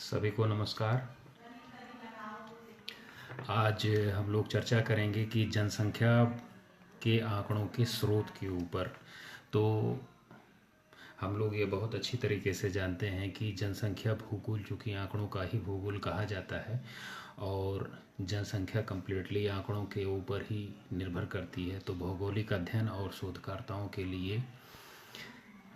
सभी को नमस्कार। आज हम लोग चर्चा करेंगे कि जनसंख्या के आंकड़ों के स्रोत के ऊपर। तो हम लोग ये बहुत अच्छी तरीके से जानते हैं कि जनसंख्या भूगोल, चूँकि आंकड़ों का ही भूगोल कहा जाता है, और जनसंख्या कम्प्लीटली आंकड़ों के ऊपर ही निर्भर करती है। तो भौगोलिक अध्ययन और शोधकर्ताओं के लिए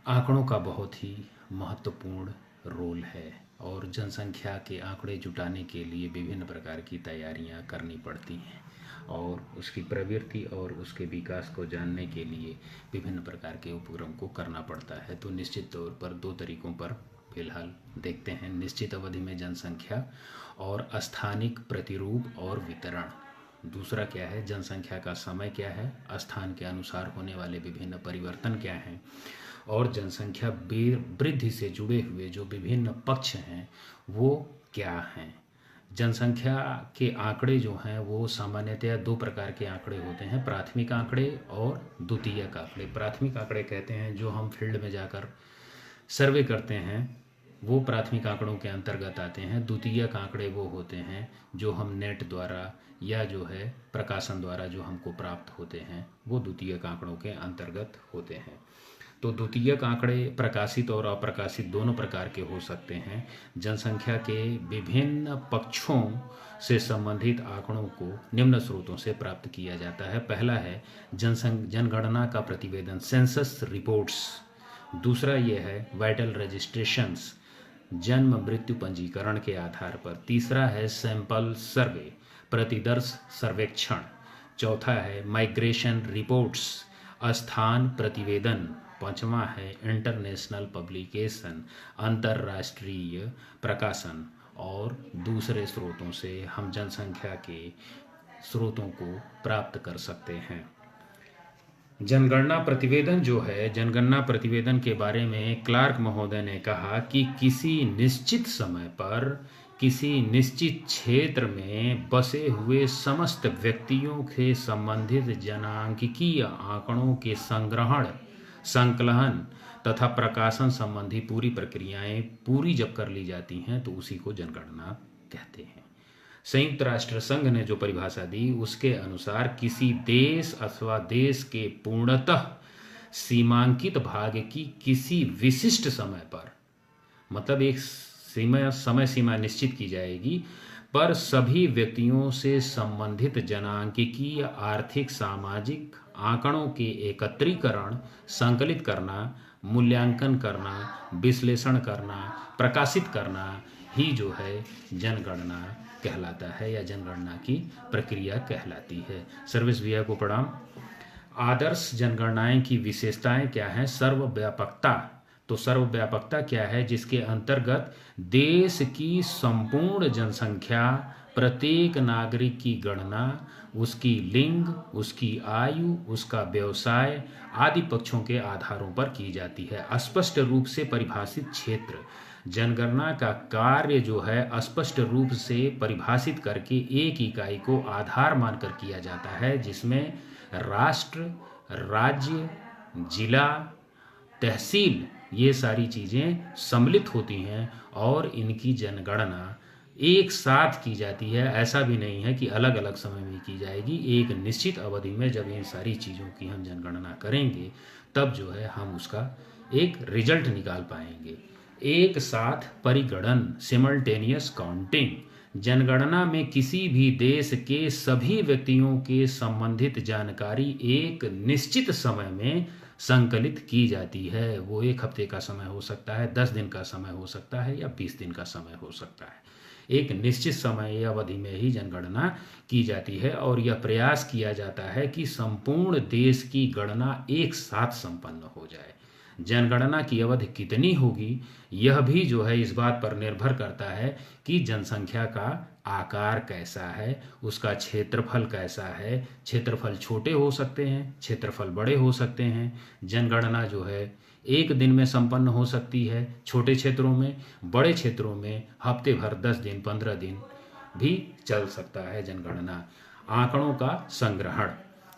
आंकड़ों का बहुत ही महत्वपूर्ण रोल है, और जनसंख्या के आंकड़े जुटाने के लिए विभिन्न प्रकार की तैयारियां करनी पड़ती हैं, और उसकी प्रवृत्ति और उसके विकास को जानने के लिए विभिन्न प्रकार के उपक्रम को करना पड़ता है। तो निश्चित तौर पर दो तरीकों पर फिलहाल देखते हैं: निश्चित अवधि में जनसंख्या और स्थानिक प्रतिरूप और वितरण। दूसरा क्या है, जनसंख्या का समय क्या है, स्थान के अनुसार होने वाले विभिन्न परिवर्तन क्या हैं, और जनसंख्या वृद्धि से जुड़े हुए जो विभिन्न पक्ष हैं वो क्या हैं। जनसंख्या के आंकड़े जो हैं वो सामान्यतया दो प्रकार के आंकड़े होते हैं: प्राथमिक आंकड़े और द्वितीयक आंकड़े। प्राथमिक आंकड़े कहते हैं जो हम फील्ड में जाकर सर्वे करते हैं, वो प्राथमिक आंकड़ों के अंतर्गत आते हैं। द्वितीयक आंकड़े वो होते हैं जो हम नेट द्वारा या जो है प्रकाशन द्वारा जो हमको प्राप्त होते हैं, वो द्वितीयक आंकड़ों के अंतर्गत होते हैं। तो द्वितीयक आंकड़े प्रकाशित और अप्रकाशित दोनों प्रकार के हो सकते हैं। जनसंख्या के विभिन्न पक्षों से संबंधित आंकड़ों को निम्न स्रोतों से प्राप्त किया जाता है। पहला है जनगणना का प्रतिवेदन, सेंसस रिपोर्ट्स। दूसरा ये है वाइटल रजिस्ट्रेशंस, जन्म मृत्यु पंजीकरण के आधार पर। तीसरा है सैंपल सर्वे, प्रतिदर्श सर्वेक्षण। चौथा है माइग्रेशन रिपोर्ट्स, स्थान प्रतिवेदन। पांचवा है इंटरनेशनल पब्लिकेशन, अंतर्राष्ट्रीय प्रकाशन। और दूसरे स्रोतों से हम जनसंख्या के स्रोतों को प्राप्त कर सकते हैं। जनगणना प्रतिवेदन जो है, जनगणना प्रतिवेदन के बारे में क्लार्क महोदय ने कहा कि किसी निश्चित समय पर किसी निश्चित क्षेत्र में बसे हुए समस्त व्यक्तियों के संबंधित जनांकिकीय आंकड़ों के संग्रहण, संकलन तथा प्रकाशन संबंधी पूरी प्रक्रियाएं पूरी जब कर ली जाती हैं तो उसी को जनगणना कहते हैं। संयुक्त राष्ट्र संघ ने जो परिभाषा दी उसके अनुसार किसी देश अथवा देश के पूर्णतः सीमांकित भाग की किसी विशिष्ट समय पर, मतलब एक समय सीमा निश्चित की जाएगी, पर सभी व्यक्तियों से संबंधित जनांकिकीय आर्थिक सामाजिक आंकड़ों के एकत्रीकरण, संकलित करना, मूल्यांकन करना, विश्लेषण करना, प्रकाशित करना ही जो है जनगणना कहलाता है या जनगणना की प्रक्रिया कहलाती है। सर्विस भैया को प्रणाम। आदर्श जनगणनाएं की विशेषताएं क्या हैं? सर्वव्यापकता। तो सर्वव्यापकता क्या है? जिसके अंतर्गत देश की संपूर्ण जनसंख्या, प्रत्येक नागरिक की गणना, उसकी लिंग, उसकी आयु, उसका व्यवसाय आदि पक्षों के आधारों पर की जाती है। स्पष्ट रूप से परिभाषित क्षेत्र, जनगणना का कार्य जो है स्पष्ट रूप से परिभाषित करके एक इकाई को आधार मानकर किया जाता है, जिसमें राष्ट्र, राज्य, जिला, तहसील ये सारी चीज़ें सम्मिलित होती हैं और इनकी जनगणना एक साथ की जाती है। ऐसा भी नहीं है कि अलग अलग समय में की जाएगी। एक निश्चित अवधि में जब इन सारी चीज़ों की हम जनगणना करेंगे तब जो है हम उसका एक रिजल्ट निकाल पाएंगे। एक साथ परिगणन, सिमल्टेनियस काउंटिंग। जनगणना में किसी भी देश के सभी व्यक्तियों के संबंधित जानकारी एक निश्चित समय में संकलित की जाती है। वो 1 हफ्ते का समय हो सकता है, 10 दिन का समय हो सकता है या 20 दिन का समय हो सकता है। एक निश्चित समय अवधि में ही जनगणना की जाती है और यह प्रयास किया जाता है कि संपूर्ण देश की गणना एक साथ संपन्न हो जाए। जनगणना की अवधि कितनी होगी यह भी जो है इस बात पर निर्भर करता है कि जनसंख्या का आकार कैसा है, उसका क्षेत्रफल कैसा है। क्षेत्रफल छोटे हो सकते हैं, क्षेत्रफल बड़े हो सकते हैं। जनगणना जो है 1 दिन में संपन्न हो सकती है छोटे क्षेत्रों में, बड़े क्षेत्रों में हफ्ते भर, 10 दिन, 15 दिन भी चल सकता है जनगणना। आंकड़ों का संग्रहण,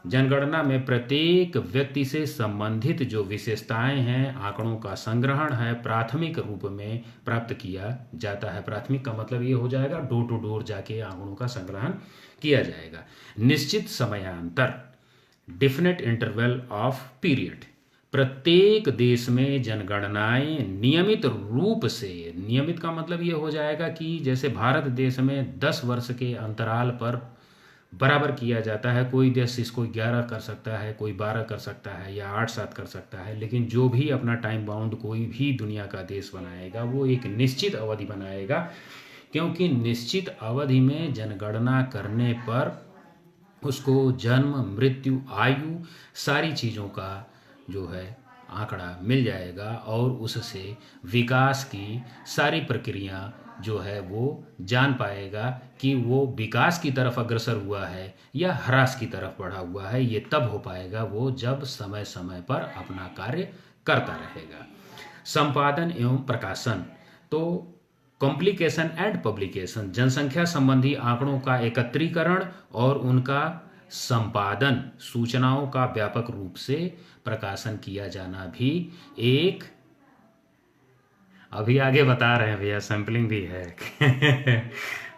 जनगणना में प्रत्येक व्यक्ति से संबंधित जो विशेषताएं हैं, आंकड़ों का संग्रहण है, प्राथमिक रूप में प्राप्त किया जाता है। प्राथमिक का मतलब ये हो जाएगा डोर टू डोर जाके आंकड़ों का संग्रहण किया जाएगा। निश्चित समयांतर, डिफिनेट इंटरवल ऑफ पीरियड, प्रत्येक देश में जनगणनाएं नियमित रूप से, नियमित का मतलब ये हो जाएगा कि जैसे भारत देश में 10 वर्ष के अंतराल पर बराबर किया जाता है। कोई देश इसको 11 कर सकता है, कोई 12 कर सकता है या 8-7 कर सकता है, लेकिन जो भी अपना टाइम बाउंड कोई भी दुनिया का देश बनाएगा वो एक निश्चित अवधि बनाएगा, क्योंकि निश्चित अवधि में जनगणना करने पर उसको जन्म, मृत्यु, आयु, सारी चीज़ों का जो है आंकड़ा मिल जाएगा और उससे विकास की सारी प्रक्रिया जो है वो जान पाएगा कि वो विकास की तरफ अग्रसर हुआ है या ह्रास की तरफ बढ़ा हुआ है। ये तब हो पाएगा वो जब समय समय पर अपना कार्य करता रहेगा। संपादन एवं प्रकाशन, तो कॉम्प्लिकेशन एंड पब्लिकेशन, जनसंख्या संबंधी आंकड़ों का एकत्रीकरण और उनका संपादन, सूचनाओं का व्यापक रूप से प्रकाशन किया जाना भी एक, अभी आगे बता रहे हैं भैया, सैम्पलिंग भी है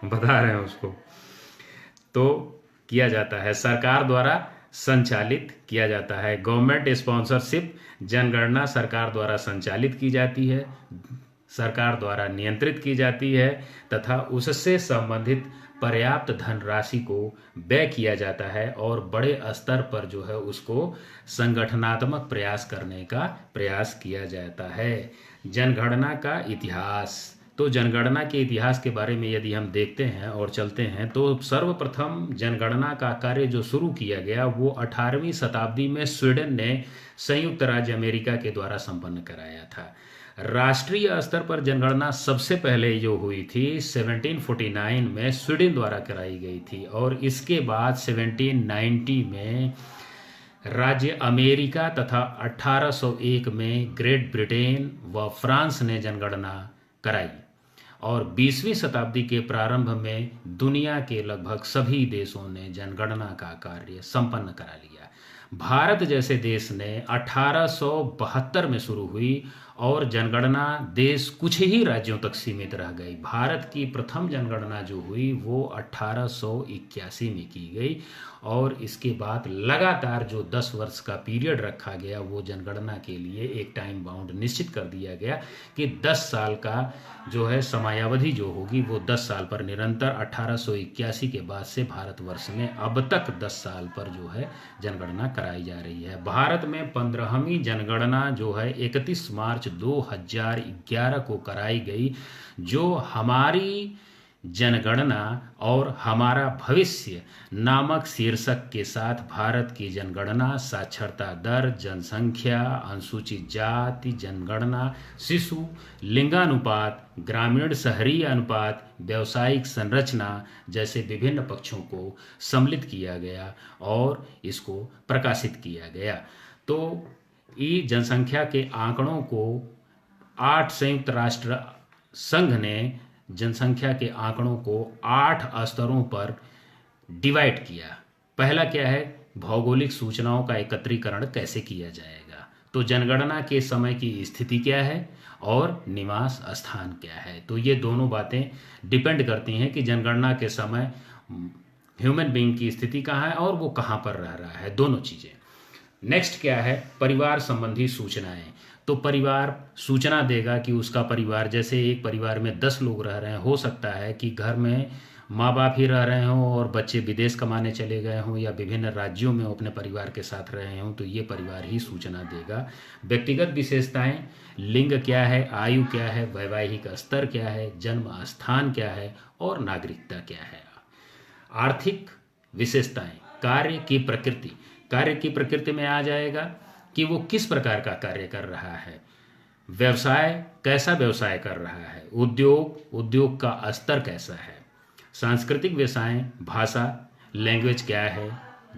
बता रहे हैं उसको, तो किया जाता है, सरकार द्वारा संचालित किया जाता है। गवर्नमेंट स्पॉन्सरशिप, जनगणना सरकार द्वारा संचालित की जाती है, सरकार द्वारा नियंत्रित की जाती है तथा उससे संबंधित पर्याप्त धनराशि को व्यय किया जाता है और बड़े स्तर पर जो है उसको संगठनात्मक प्रयास करने का प्रयास किया जाता है। जनगणना का इतिहास, तो जनगणना के इतिहास के बारे में यदि हम देखते हैं और चलते हैं तो सर्वप्रथम जनगणना का कार्य जो शुरू किया गया वो 18वीं शताब्दी में स्वीडन ने संयुक्त राज्य अमेरिका के द्वारा संपन्न कराया था। राष्ट्रीय स्तर पर जनगणना सबसे पहले जो हुई थी 1749 में स्वीडन द्वारा कराई गई थी और इसके बाद 1790 में राज्य अमेरिका तथा 1801 में ग्रेट ब्रिटेन व फ्रांस ने जनगणना कराई और 20वीं शताब्दी के प्रारंभ में दुनिया के लगभग सभी देशों ने जनगणना का कार्य संपन्न करा लिया। भारत जैसे देश ने 1872 में शुरू हुई और जनगणना देश कुछ ही राज्यों तक सीमित रह गई। भारत की प्रथम जनगणना जो हुई वो 1881 में की गई और इसके बाद लगातार जो 10 वर्ष का पीरियड रखा गया वो जनगणना के लिए एक टाइम बाउंड निश्चित कर दिया गया कि 10 साल का जो है समयावधि जो होगी वो 10 साल पर निरंतर 1881 के बाद से भारतवर्ष में अब तक 10 साल पर जो है जनगणना कराई जा रही है। भारत में 15वीं जनगणना जो है 31 मार्च 2011 को कराई गई, जो हमारी जनगणना और हमारा भविष्य नामक शीर्षक के साथ भारत की जनगणना, साक्षरता दर, जनसंख्या, अनुसूचित जाति जनगणना, शिशु लिंगानुपात, ग्रामीण शहरी अनुपात, व्यावसायिक संरचना जैसे विभिन्न पक्षों को सम्मिलित किया गया और इसको प्रकाशित किया गया। तो ये जनसंख्या के आंकड़ों को 8 संयुक्त राष्ट्र संघ ने जनसंख्या के आंकड़ों को 8 स्तरों पर डिवाइड किया। पहला क्या है, भौगोलिक सूचनाओं का एकत्रीकरण कैसे किया जाएगा, तो जनगणना के समय की स्थिति क्या है और निवास स्थान क्या है। तो ये दोनों बातें डिपेंड करती हैं कि जनगणना के समय ह्यूमन बीइंग की स्थिति कहाँ है और वो कहाँ पर रह रहा है, दोनों चीज़ें। नेक्स्ट क्या है, परिवार संबंधी सूचनाएं। तो परिवार सूचना देगा कि उसका परिवार, जैसे एक परिवार में 10 लोग रह रहे हैं, हो सकता है कि घर में माँ बाप ही रह रहे हों और बच्चे विदेश कमाने चले गए हों या विभिन्न राज्यों में अपने परिवार के साथ रहे हों, तो ये परिवार ही सूचना देगा। व्यक्तिगत विशेषताएं, लिंग क्या है, आयु क्या है, वैवाहिक स्तर क्या है, जन्म स्थान क्या है और नागरिकता क्या है। आर्थिक विशेषताएं, कार्य की प्रकृति, कार्य की प्रकृति में आ जाएगा कि वो किस प्रकार का कार्य कर रहा है, व्यवसाय कैसा व्यवसाय कर रहा है, उद्योग का स्तर कैसा है, सांस्कृतिक विषय, भाषा लैंग्वेज क्या है,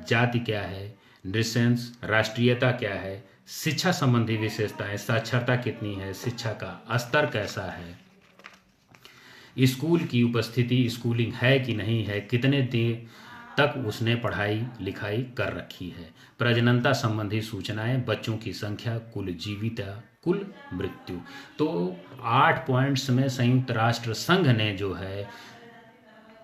जाति क्या है, नृशंस राष्ट्रीयता क्या है, शिक्षा संबंधी विशेषताएं, साक्षरता कितनी है, शिक्षा का स्तर कैसा है, स्कूल की उपस्थिति, स्कूलिंग है कि नहीं है, कितने तक उसने पढ़ाई लिखाई कर रखी है। प्रजननता संबंधी सूचनाएं, बच्चों की संख्या, कुल जीविता, कुल मृत्यु। तो 8 पॉइंट्स में संयुक्त राष्ट्र संघ ने जो है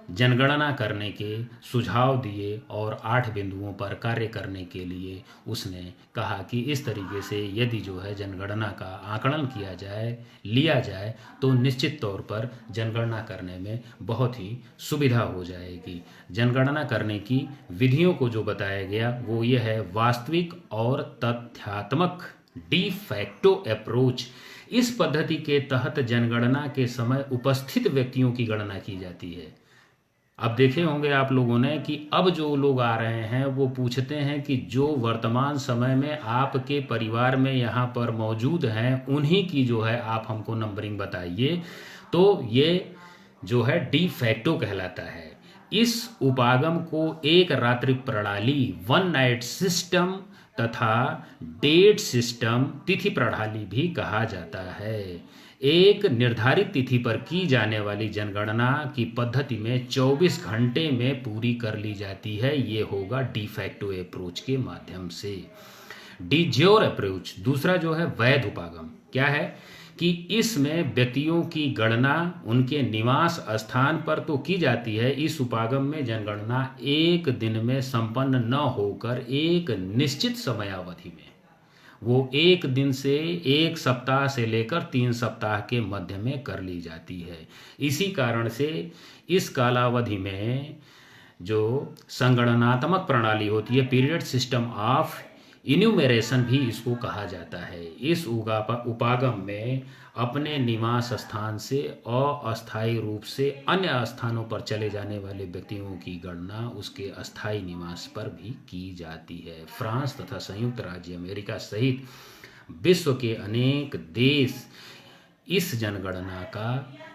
जनगणना करने के सुझाव दिए और 8 बिंदुओं पर कार्य करने के लिए उसने कहा कि इस तरीके से यदि जो है जनगणना का आकलन किया जाए, लिया जाए, तो निश्चित तौर पर जनगणना करने में बहुत ही सुविधा हो जाएगी। जनगणना करने की विधियों को जो बताया गया वो ये है: वास्तविक और तथ्यात्मक डी फैक्टो अप्रोच। इस पद्धति के तहत जनगणना के समय उपस्थित व्यक्तियों की गणना की जाती है। अब देखे होंगे आप लोगों ने कि अब जो लोग आ रहे हैं वो पूछते हैं कि जो वर्तमान समय में आपके परिवार में यहाँ पर मौजूद हैं उन्हीं की जो है आप हमको नंबरिंग बताइए। तो ये जो है डी फैक्टो कहलाता है। इस उपागम को एक रात्रि प्रणाली, वन नाइट सिस्टम तथा डेट सिस्टम, तिथि प्रणाली भी कहा जाता है। एक निर्धारित तिथि पर की जाने वाली जनगणना की पद्धति में 24 घंटे में पूरी कर ली जाती है। ये होगा डी फैक्टो अप्रोच के माध्यम से। डी ज्योर अप्रोच दूसरा जो है वैध उपागम क्या है कि इसमें व्यक्तियों की गणना उनके निवास स्थान पर तो की जाती है। इस उपागम में जनगणना एक दिन में संपन्न न होकर एक निश्चित समयावधि में, वो एक दिन से एक सप्ताह से लेकर 3 सप्ताह के मध्य में कर ली जाती है। इसी कारण से इस कालावधि में जो संगणनात्मक प्रणाली होती है, पीरियड सिस्टम ऑफ इन्यूमरेशन भी इसको कहा जाता है। इस उपागम में अपने निवास स्थान से अस्थायी रूप से अन्य स्थानों पर चले जाने वाले व्यक्तियों की गणना उसके अस्थायी निवास पर भी की जाती है। फ्रांस तथा संयुक्त राज्य अमेरिका सहित विश्व के अनेक देश इस जनगणना का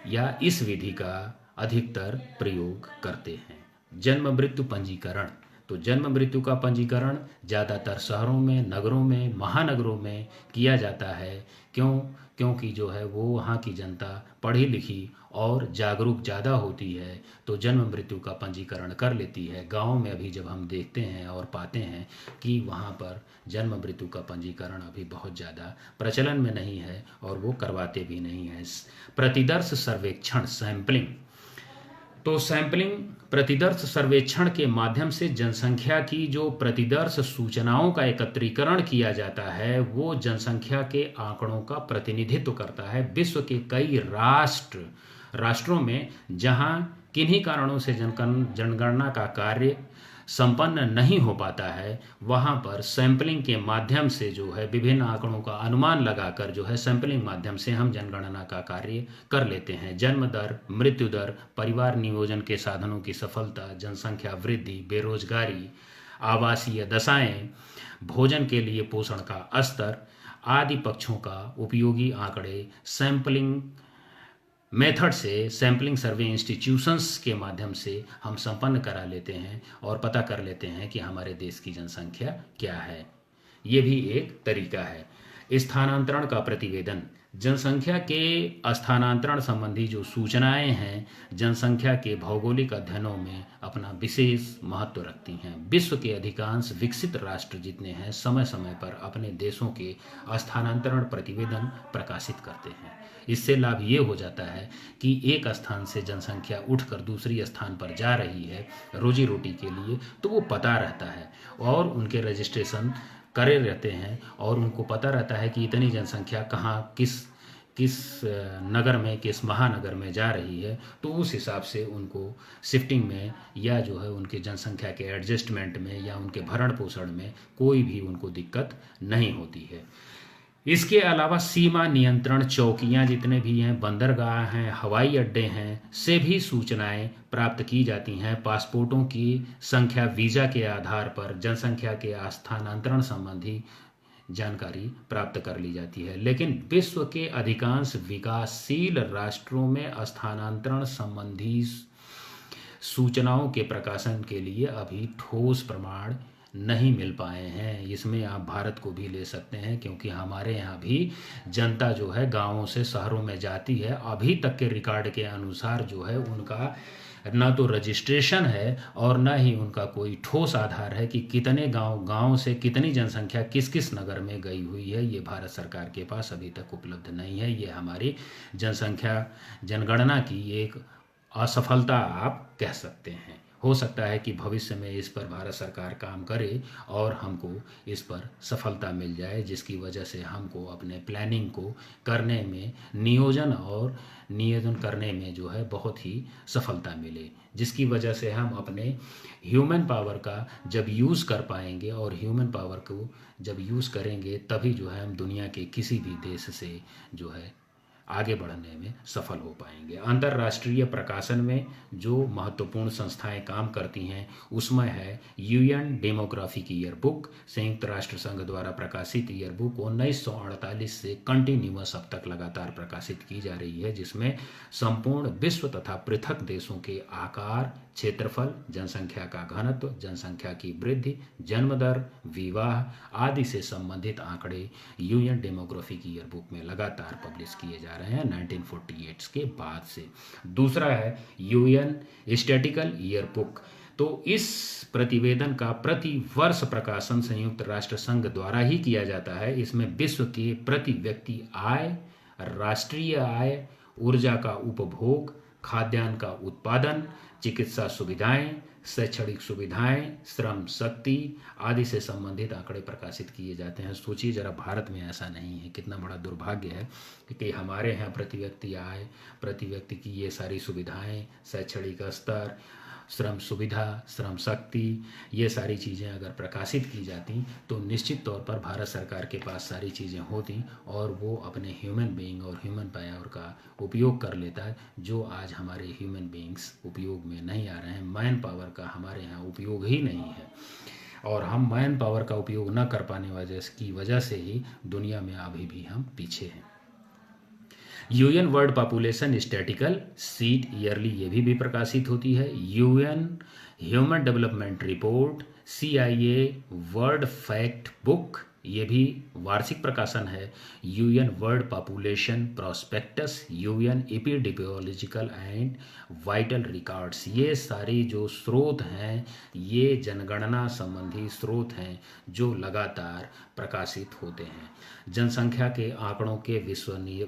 या इस विधि का अधिकतर प्रयोग करते हैं। जन्म मृत्यु पंजीकरण, तो जन्म मृत्यु का पंजीकरण ज़्यादातर शहरों में, नगरों में, महानगरों में किया जाता है। क्योंकि जो है वो वहाँ की जनता पढ़ी लिखी और जागरूक ज़्यादा होती है, तो जन्म मृत्यु का पंजीकरण कर लेती है। गाँव में अभी जब हम देखते हैं और पाते हैं कि वहाँ पर जन्म मृत्यु का पंजीकरण अभी बहुत ज़्यादा प्रचलन में नहीं है और वो करवाते भी नहीं हैं। प्रतिदर्श सर्वेक्षण, सैंपलिंग, तो सैंपलिंग प्रतिदर्श सर्वेक्षण के माध्यम से जनसंख्या की जो प्रतिदर्श सूचनाओं का एकत्रीकरण किया जाता है वो जनसंख्या के आंकड़ों का प्रतिनिधित्व करता है। विश्व के कई राष्ट्रों में जहां किन्हीं कारणों से जनगणना का कार्य संपन्न नहीं हो पाता है, वहाँ पर सैंपलिंग के माध्यम से जो है विभिन्न आंकड़ों का अनुमान लगाकर जो है सैंपलिंग माध्यम से हम जनगणना का कार्य कर लेते हैं। जन्म दर, मृत्यु दर, परिवार नियोजन के साधनों की सफलता, जनसंख्या वृद्धि, बेरोजगारी, आवासीय दशाएं, भोजन के लिए पोषण का स्तर आदि पक्षों का उपयोगी आंकड़े सैंपलिंग मेथड से, सैम्पलिंग सर्वे इंस्टीट्यूशंस के माध्यम से हम संपन्न करा लेते हैं और पता कर लेते हैं कि हमारे देश की जनसंख्या क्या है। ये भी एक तरीका है। स्थानांतरण का प्रतिवेदन, जनसंख्या के स्थानांतरण संबंधी जो सूचनाएं हैं जनसंख्या के भौगोलिक अध्ययनों में अपना विशेष महत्व रखती हैं। विश्व के अधिकांश विकसित राष्ट्र जितने हैं समय समय पर अपने देशों के स्थानांतरण प्रतिवेदन प्रकाशित करते हैं। इससे लाभ ये हो जाता है कि एक स्थान से जनसंख्या उठकर दूसरी स्थान पर जा रही है रोजी रोटी के लिए, तो वो पता रहता है और उनके रजिस्ट्रेशन करे रहते हैं और उनको पता रहता है कि इतनी जनसंख्या कहाँ किस नगर में, किस महानगर में जा रही है। तो उस हिसाब से उनको शिफ्टिंग में या जो है उनके जनसंख्या के एडजस्टमेंट में या उनके भरण पोषण में कोई भी उनको दिक्कत नहीं होती है। इसके अलावा सीमा नियंत्रण चौकियां जितने भी हैं, बंदरगाह हैं, हवाई अड्डे हैं, से भी सूचनाएं प्राप्त की जाती हैं। पासपोर्टों की संख्या, वीज़ा के आधार पर जनसंख्या के स्थानांतरण संबंधी जानकारी प्राप्त कर ली जाती है। लेकिन विश्व के अधिकांश विकासशील राष्ट्रों में स्थानांतरण संबंधी सूचनाओं के प्रकाशन के लिए अभी ठोस प्रमाण नहीं मिल पाए हैं। इसमें आप भारत को भी ले सकते हैं क्योंकि हमारे यहाँ भी जनता जो है गांवों से शहरों में जाती है। अभी तक के रिकॉर्ड के अनुसार जो है उनका ना तो रजिस्ट्रेशन है और ना ही उनका कोई ठोस आधार है कि कितने गांव से कितनी जनसंख्या किस किस नगर में गई हुई है। ये भारत सरकार के पास अभी तक उपलब्ध नहीं है। ये हमारी जनगणना की एक असफलता आप कह सकते हैं। हो सकता है कि भविष्य में इस पर भारत सरकार काम करे और हमको इस पर सफलता मिल जाए, जिसकी वजह से हमको अपने प्लानिंग को करने में नियोजन करने में जो है बहुत ही सफलता मिले, जिसकी वजह से हम अपने ह्यूमन पावर का जब यूज़ कर पाएंगे और ह्यूमन पावर को जब यूज़ करेंगे तभी जो है हम दुनिया के किसी भी देश से जो है आगे बढ़ने में सफल हो पाएंगे। अंतर्राष्ट्रीय प्रकाशन में जो महत्वपूर्ण संस्थाएं काम करती हैं उसमें है यूएन डेमोग्राफिक ईयर बुक, संयुक्त राष्ट्र संघ द्वारा प्रकाशित ईयर बुक 1948 से कंटिन्यूअस अब तक लगातार प्रकाशित की जा रही है, जिसमें संपूर्ण विश्व तथा पृथक देशों के आकार, क्षेत्रफल, जनसंख्या का घनत्व, जनसंख्या की वृद्धि, जन्म दर, विवाह आदि से संबंधित आंकड़े यूएन डेमोग्राफिक ईयर बुक में लगातार पब्लिश किए जा रहे हैं 1948 के बाद से। दूसरा है यूएन स्टैटिस्टिकल ईयर बुक। तो इस प्रतिवेदन का प्रति वर्ष प्रकाशन संयुक्त राष्ट्र संघ द्वारा ही किया जाता है। इसमें विश्व के प्रति व्यक्ति आय, राष्ट्रीय आय, ऊर्जा का उपभोग, खाद्यान्न का उत्पादन, चिकित्सा सुविधाएं, शैक्षणिक सुविधाएं, श्रम शक्ति आदि से संबंधित आंकड़े प्रकाशित किए जाते हैं। सोचिए जरा, भारत में ऐसा नहीं है। कितना बड़ा दुर्भाग्य है कि हमारे यहाँ प्रति व्यक्ति आय, प्रति व्यक्ति की ये सारी सुविधाएं, शैक्षणिक स्तर, श्रम सुविधा, श्रम शक्ति, ये सारी चीज़ें अगर प्रकाशित की जाती तो निश्चित तौर पर भारत सरकार के पास सारी चीज़ें होती और वो अपने ह्यूमन बीइंग और ह्यूमन पावर का उपयोग कर लेता है, जो आज हमारे ह्यूमन बीइंग्स उपयोग में नहीं आ रहे हैं। मैन पावर का हमारे यहाँ उपयोग ही नहीं है और हम मैन पावर का उपयोग न कर पाने की वजह से ही दुनिया में अभी भी हम पीछे हैं। UN world population statistical seat yearly ये भी प्रकाशित होती है। UN human development report, CIA world fact book ये भी वार्षिक प्रकाशन है। UN world population prospectus, UN epidemiological and vital records, ये सारी जो स्रोत हैं ये जनगणना संबंधी स्रोत हैं जो लगातार प्रकाशित होते हैं। जनसंख्या के आंकड़ों के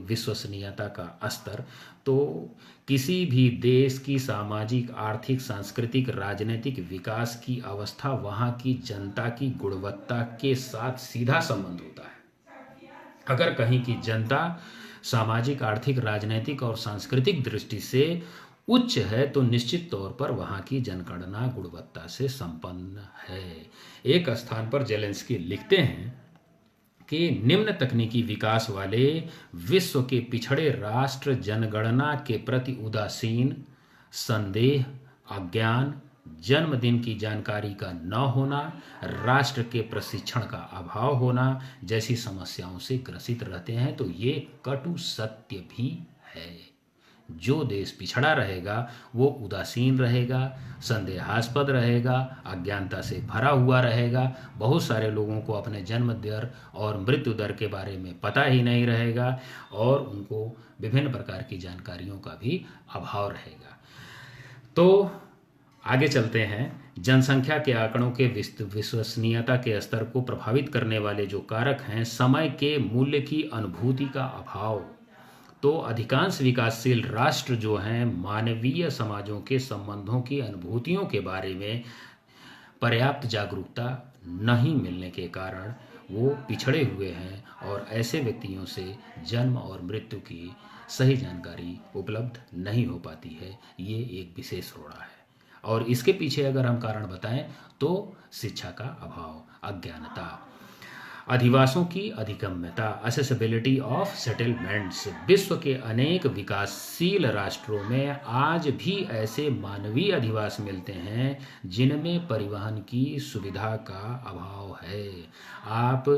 विश्वसनीयता का स्तर, तो किसी भी देश की सामाजिक, आर्थिक, सांस्कृतिक, राजनीतिक विकास की अवस्था वहाँ की जनता की गुणवत्ता के साथ सीधा संबंध होता है। अगर कहीं की जनता सामाजिक, आर्थिक, राजनीतिक और सांस्कृतिक दृष्टि से उच्च है तो निश्चित तौर पर वहाँ की जनगणना गुणवत्ता से संपन्न है। एक स्थान पर जेलेंस्की लिखते हैं कि निम्न तकनीकी विकास वाले विश्व के पिछड़े राष्ट्र जनगणना के प्रति उदासीन, संदेह, अज्ञान, जन्मदिन की जानकारी का न होना, राष्ट्र के प्रशिक्षण का अभाव होना जैसी समस्याओं से ग्रसित रहते हैं। तो ये कटु सत्य भी है। जो देश पिछड़ा रहेगा वो उदासीन रहेगा, संदेहास्पद रहेगा, अज्ञानता से भरा हुआ रहेगा। बहुत सारे लोगों को अपने जन्म दर और मृत्यु दर के बारे में पता ही नहीं रहेगा और उनको विभिन्न प्रकार की जानकारियों का भी अभाव रहेगा। तो आगे चलते हैं। जनसंख्या के आंकड़ों के विश्वसनीयता के स्तर को प्रभावित करने वाले जो कारक हैं, समय के मूल्य की अनुभूति का अभाव। तो अधिकांश विकासशील राष्ट्र जो हैं मानवीय समाजों के संबंधों की अनुभूतियों के बारे में पर्याप्त जागरूकता नहीं मिलने के कारण वो पिछड़े हुए हैं और ऐसे व्यक्तियों से जन्म और मृत्यु की सही जानकारी उपलब्ध नहीं हो पाती है। ये एक विशेष रोड़ा है और इसके पीछे अगर हम कारण बताएं तो शिक्षा का अभाव, अज्ञानता, अधिवासों की अधिगम्यता, असेसिबिलिटी ऑफ सेटलमेंट्स। विश्व के अनेक विकासशील राष्ट्रों में आज भी ऐसे मानवीय अधिवास मिलते हैं जिनमें परिवहन की सुविधा का अभाव है। आप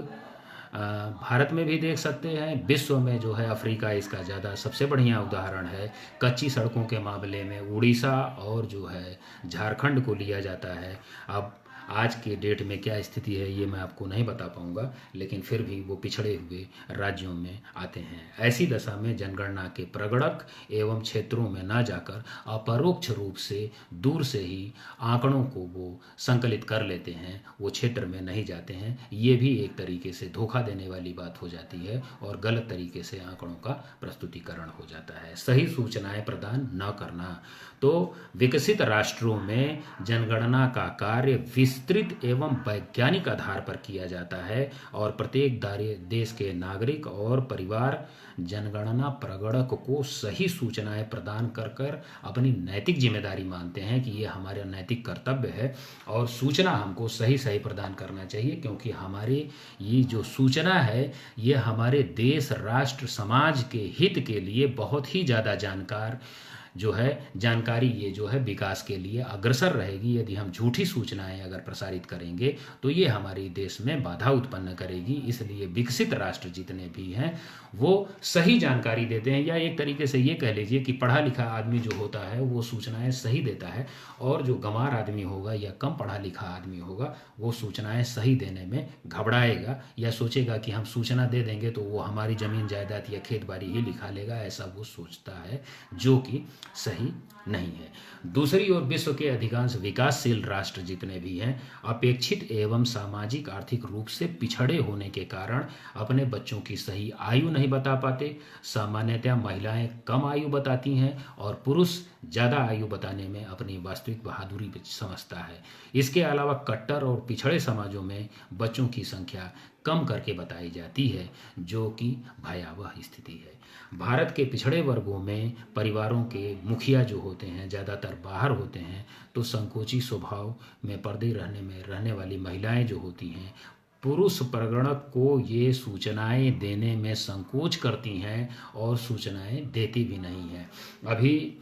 भारत में भी देख सकते हैं, विश्व में जो है अफ्रीका इसका ज़्यादा सबसे बढ़िया उदाहरण है। कच्ची सड़कों के मामले में उड़ीसा और जो है झारखंड को लिया जाता है। अब आज के डेट में क्या स्थिति है ये मैं आपको नहीं बता पाऊंगा, लेकिन फिर भी वो पिछड़े हुए राज्यों में आते हैं। ऐसी दशा में जनगणना के प्रगणक एवं क्षेत्रों में न जाकर अपरोक्ष रूप से दूर से ही आंकड़ों को वो संकलित कर लेते हैं, वो क्षेत्र में नहीं जाते हैं। ये भी एक तरीके से धोखा देने वाली बात हो जाती है और गलत तरीके से आंकड़ों का प्रस्तुतिकरण हो जाता है। सही सूचनाएं प्रदान न करना। तो विकसित राष्ट्रों में जनगणना का कार्य विस्तृत एवं वैज्ञानिक आधार पर किया जाता है और प्रत्येक देश के नागरिक और परिवार जनगणना प्रगणक को सही सूचनाएं प्रदान कर कर अपनी नैतिक जिम्मेदारी मानते हैं कि ये हमारा नैतिक कर्तव्य है और सूचना हमको सही सही प्रदान करना चाहिए, क्योंकि हमारे ये जो सूचना है ये हमारे देश, राष्ट्र, समाज के हित के लिए बहुत ही ज़्यादा जानकारी ये जो है विकास के लिए अग्रसर रहेगी। यदि हम झूठी सूचनाएं अगर प्रसारित करेंगे तो ये हमारे देश में बाधा उत्पन्न करेगी। इसलिए विकसित राष्ट्र जितने भी हैं वो सही जानकारी देते हैं, या एक तरीके से ये कह लीजिए कि पढ़ा लिखा आदमी जो होता है वो सूचनाएं सही देता है, और जो गंवार आदमी होगा या कम पढ़ा लिखा आदमी होगा वो सूचनाएं सही देने में घबराएगा या सोचेगा कि हम सूचना दे देंगे तो वो हमारी ज़मीन जायदाद या खेत बाड़ी ही लिखा लेगा, ऐसा वो सोचता है, जो कि सही नहीं है। दूसरी ओर विश्व के अधिकांश विकासशील राष्ट्र जितने भी हैं अपेक्षित एवं सामाजिक आर्थिक रूप से पिछड़े होने के कारण अपने बच्चों की सही आयु नहीं बता पाते। सामान्यतः महिलाएं कम आयु बताती हैं और पुरुष ज़्यादा आयु बताने में अपनी वास्तविक बहादुरी समझता है। इसके अलावा कट्टर और पिछड़े समाजों में बच्चों की संख्या कम करके बताई जाती है, जो कि भयावह स्थिति है। भारत के पिछड़े वर्गों में परिवारों के मुखिया जो होते हैं ज़्यादातर बाहर होते हैं, तो संकोची स्वभाव में पर्दे रहने वाली महिलाएं जो होती हैं पुरुष प्रगणक को ये सूचनाएं देने में संकोच करती हैं और सूचनाएं देती भी नहीं हैं। अभी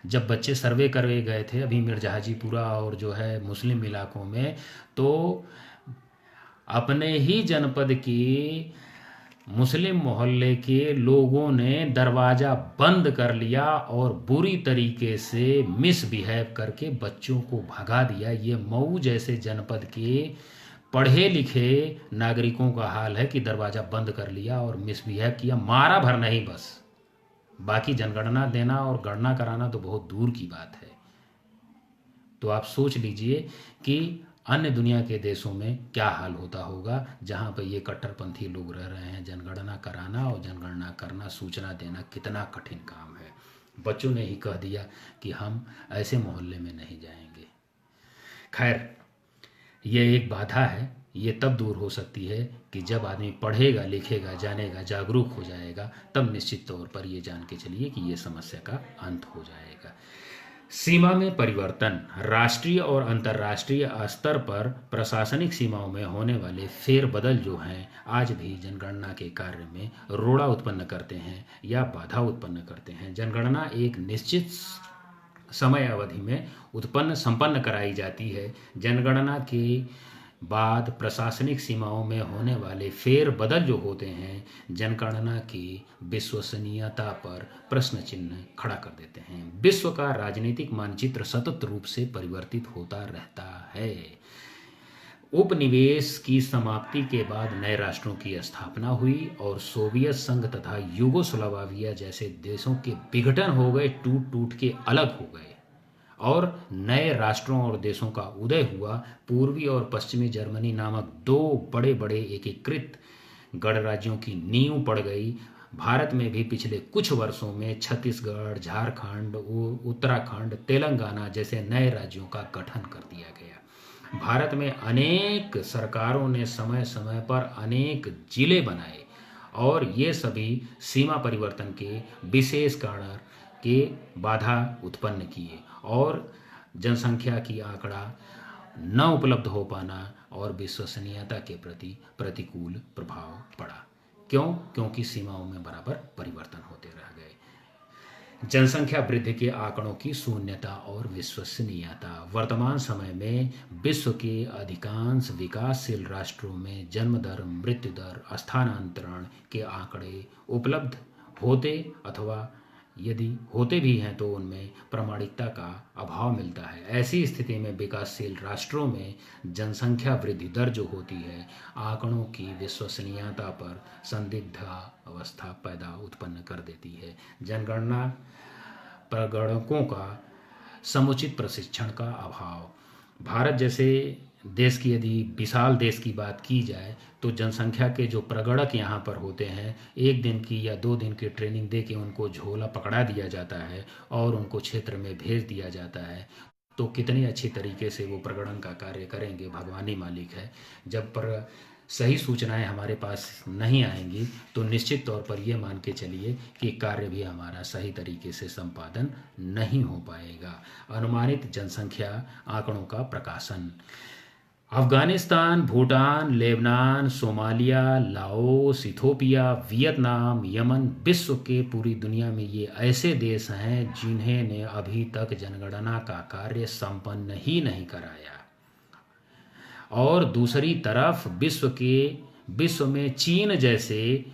जब बच्चे सर्वे करवे गए थे अभी मिर्जाहाजीपुरा और जो है मुस्लिम इलाकों में, तो अपने ही जनपद की मुस्लिम मोहल्ले के लोगों ने दरवाज़ा बंद कर लिया और बुरी तरीके से मिसबिहेव करके बच्चों को भगा दिया। ये मऊ जैसे जनपद के पढ़े लिखे नागरिकों का हाल है कि दरवाज़ा बंद कर लिया और मिसबिहेव किया, मारा भर नहीं बस। बाकी जनगणना देना और गणना कराना तो बहुत दूर की बात है। तो आप सोच लीजिए कि अन्य दुनिया के देशों में क्या हाल होता होगा जहाँ पर ये कट्टरपंथी लोग रह रहे हैं। जनगणना कराना और जनगणना करना, सूचना देना कितना कठिन काम है। बच्चों ने ही कह दिया कि हम ऐसे मोहल्ले में नहीं जाएंगे। खैर, ये एक बाधा है, ये तब दूर हो सकती है कि जब आदमी पढ़ेगा, लिखेगा, जानेगा, जागरूक हो जाएगा, तब निश्चित तौर पर ये जान के चलिए कि ये समस्या का अंत हो जाएगा। सीमा में परिवर्तन। राष्ट्रीय और अंतर्राष्ट्रीय स्तर पर प्रशासनिक सीमाओं में होने वाले फेरबदल जो हैं आज भी जनगणना के कार्य में रोड़ा उत्पन्न करते हैं या बाधा उत्पन्न करते हैं। जनगणना एक निश्चित समय अवधि में संपन्न कराई जाती है। जनगणना के बाद प्रशासनिक सीमाओं में होने वाले फेरबदल जो होते हैं जनगणना की विश्वसनीयता पर प्रश्न चिन्ह खड़ा कर देते हैं। विश्व का राजनीतिक मानचित्र सतत रूप से परिवर्तित होता रहता है। उपनिवेश की समाप्ति के बाद नए राष्ट्रों की स्थापना हुई और सोवियत संघ तथा यूगोस्लाविया जैसे देशों के विघटन हो गए, टूट टूट के अलग हो गए और नए राष्ट्रों और देशों का उदय हुआ। पूर्वी और पश्चिमी जर्मनी नामक दो बड़े बड़े एकीकृत गणराज्यों की नींव पड़ गई। भारत में भी पिछले कुछ वर्षों में छत्तीसगढ़, झारखंड, उत्तराखंड, तेलंगाना जैसे नए राज्यों का गठन कर दिया गया। भारत में अनेक सरकारों ने समय समय पर अनेक जिले बनाए और ये सभी सीमा परिवर्तन के विशेष कारण के बाधा उत्पन्न किए और जनसंख्या की आंकड़ा न उपलब्ध हो पाना और विश्वसनीयता के प्रति प्रतिकूल प्रभाव पड़ा। क्योंकि सीमाओं में बराबर परिवर्तन होते रह गए। जनसंख्या वृद्धि के आंकड़ों की शून्यता और विश्वसनीयता। वर्तमान समय में विश्व के अधिकांश विकासशील राष्ट्रों में जन्म दर, मृत्यु दर, स्थानांतरण के आंकड़े उपलब्ध होते अथवा यदि होते भी हैं तो उनमें प्रामाणिकता का अभाव मिलता है। ऐसी स्थिति में विकासशील राष्ट्रों में जनसंख्या वृद्धि दर जो होती है आंकड़ों की विश्वसनीयता पर संदिग्ध अवस्था पैदा उत्पन्न कर देती है। जनगणना प्रगणकों का समुचित प्रशिक्षण का अभाव। भारत जैसे देश की यदि विशाल देश की बात की जाए तो जनसंख्या के जो प्रगणक यहाँ पर होते हैं, एक दिन की या 2 दिन की ट्रेनिंग दे के उनको झोला पकड़ा दिया जाता है और उनको क्षेत्र में भेज दिया जाता है। तो कितनी अच्छी तरीके से वो प्रगणन का कार्य करेंगे, भगवान ही मालिक है। जब पर सही सूचनाएं हमारे पास नहीं आएंगी तो निश्चित तौर पर ये मान के चलिए कि कार्य भी हमारा सही तरीके से संपादन नहीं हो पाएगा। अनुमानित जनसंख्या आंकड़ों का प्रकाशन। Afghanistan, Bhutan, Lebanon, Somalia, Laos, Ethiopia, Vietnam, Yemen, विश्व के पूरी दुनिया में ये ऐसे देश हैं जिन्हें ने अभी तक जनगणना का कार्य संपन्न ही नहीं कराया। और दूसरी तरफ विश्व में चीन जैसे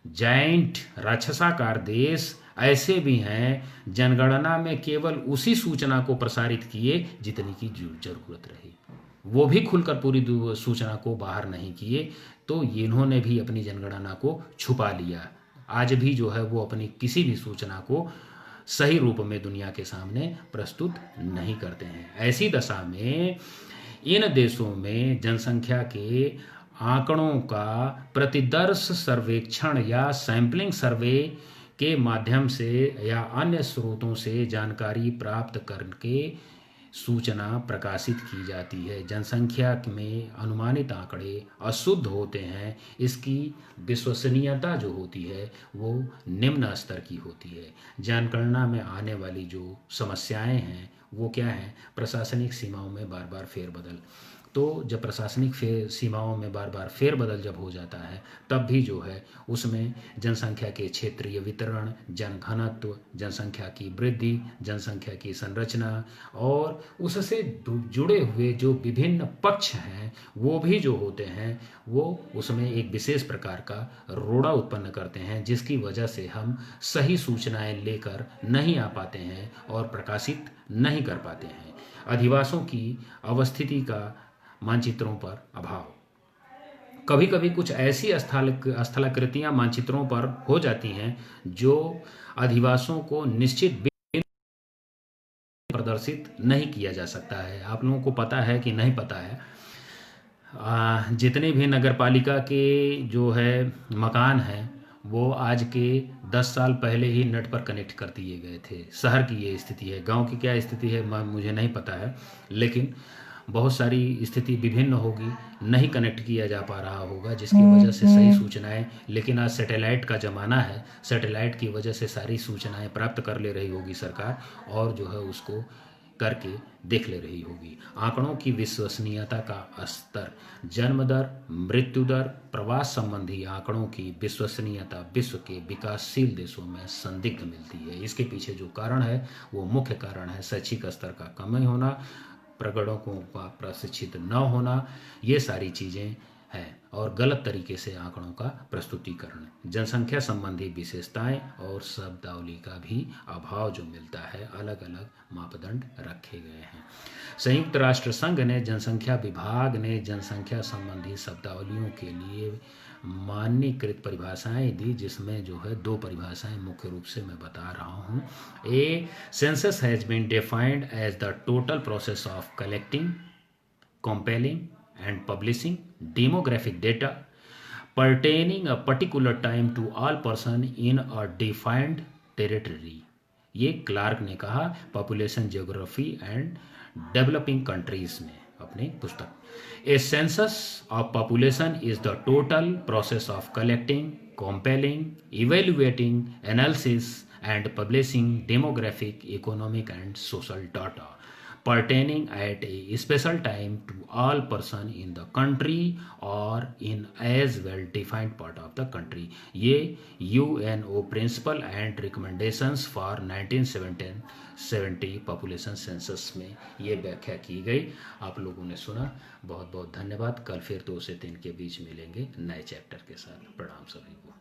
जाइंट राक्षसाकार देश ऐसे भी हैं जनगणना में केवल उसी सूचना को प्रसारित किए जितनी की जरूरत रही, वो भी खुलकर पूरी सूचना को बाहर नहीं किए। तो इन्होंने भी अपनी जनगणना को छुपा लिया। आज भी जो है वो अपनी किसी भी सूचना को सही रूप में दुनिया के सामने प्रस्तुत नहीं करते हैं। ऐसी दशा में इन देशों में जनसंख्या के आंकड़ों का प्रतिदर्श सर्वेक्षण या सैंपलिंग सर्वे के माध्यम से या अन्य स्रोतों से जानकारी प्राप्त करके सूचना प्रकाशित की जाती है। जनसंख्या में अनुमानित आंकड़े अशुद्ध होते हैं, इसकी विश्वसनीयता जो होती है वो निम्न स्तर की होती है। जनगणना में आने वाली जो समस्याएं हैं वो क्या है? प्रशासनिक सीमाओं में बार बार फेरबदल। तो जब प्रशासनिक सीमाओं में बार बार फेरबदल जब हो जाता है तब भी जो है उसमें जनसंख्या के क्षेत्रीय वितरण, जनघनत्व, जनसंख्या की वृद्धि, जनसंख्या की संरचना और उससे जुड़े हुए जो विभिन्न पक्ष हैं वो भी जो होते हैं वो उसमें एक विशेष प्रकार का रोड़ा उत्पन्न करते हैं, जिसकी वजह से हम सही सूचनाएं लेकर नहीं आ पाते हैं और प्रकाशित नहीं कर पाते हैं। अधिवासों की अवस्थिति का मानचित्रों पर अभाव। कभी कभी कुछ ऐसी स्थलाकृतियां मानचित्रों पर हो जाती हैं जो अधिवासों को निश्चित प्रदर्शित नहीं किया जा सकता है। आप लोगों को पता है कि नहीं पता है, जितने भी नगर पालिका के जो है मकान हैं वो आज के 10 साल पहले ही नेट पर कनेक्ट कर दिए गए थे। शहर की ये स्थिति है, गांव की क्या स्थिति है मुझे नहीं पता है, लेकिन बहुत सारी स्थिति विभिन्न होगी, नहीं कनेक्ट किया जा पा रहा होगा जिसकी वजह से सही सूचनाएं, लेकिन आज सैटेलाइट का ज़माना है, सैटेलाइट की वजह से सारी सूचनाएं प्राप्त कर ले रही होगी सरकार और जो है उसको करके देख ले रही होगी। आंकड़ों की विश्वसनीयता का स्तर। जन्म दर, मृत्यु दर, प्रवास संबंधी आंकड़ों की विश्वसनीयता विश्व के विकासशील देशों में संदिग्ध मिलती है। इसके पीछे जो कारण है वो मुख्य कारण है शैक्षिक स्तर का कम होना, प्रगणकों का प्रशिक्षित न होना, ये सारी चीज़ें हैं और गलत तरीके से आंकड़ों का प्रस्तुतिकरण। जनसंख्या संबंधी विशेषताएं और शब्दावली का भी अभाव जो मिलता है, अलग अलग मापदंड रखे गए हैं। संयुक्त राष्ट्र संघ ने जनसंख्या विभाग ने जनसंख्या संबंधी शब्दावलियों के लिए मान्यकृत परिभाषाएं दी, जिसमें जो है 2 परिभाषाएं मुख्य रूप से मैं बता रहा हूँ। A census has been defined as the total process of collecting, compiling and publishing demographic data pertaining a particular time to all person in a defined territory। ये क्लार्क ने कहा population geography and developing countries में अपनी पुस्तक। A census of population is the total process of collecting, compiling, evaluating, analysis and publishing demographic, economic and social data pertaining at a special time to all person in the country or in as well defined part of the country। ये UNO principle and recommendations for 1970 population census में ये व्याख्या की गई। आप लोगों ने सुना, बहुत बहुत धन्यवाद। कल फिर 2 से 3 के बीच मिलेंगे नए चैप्टर के साथ। प्रणाम सभी को।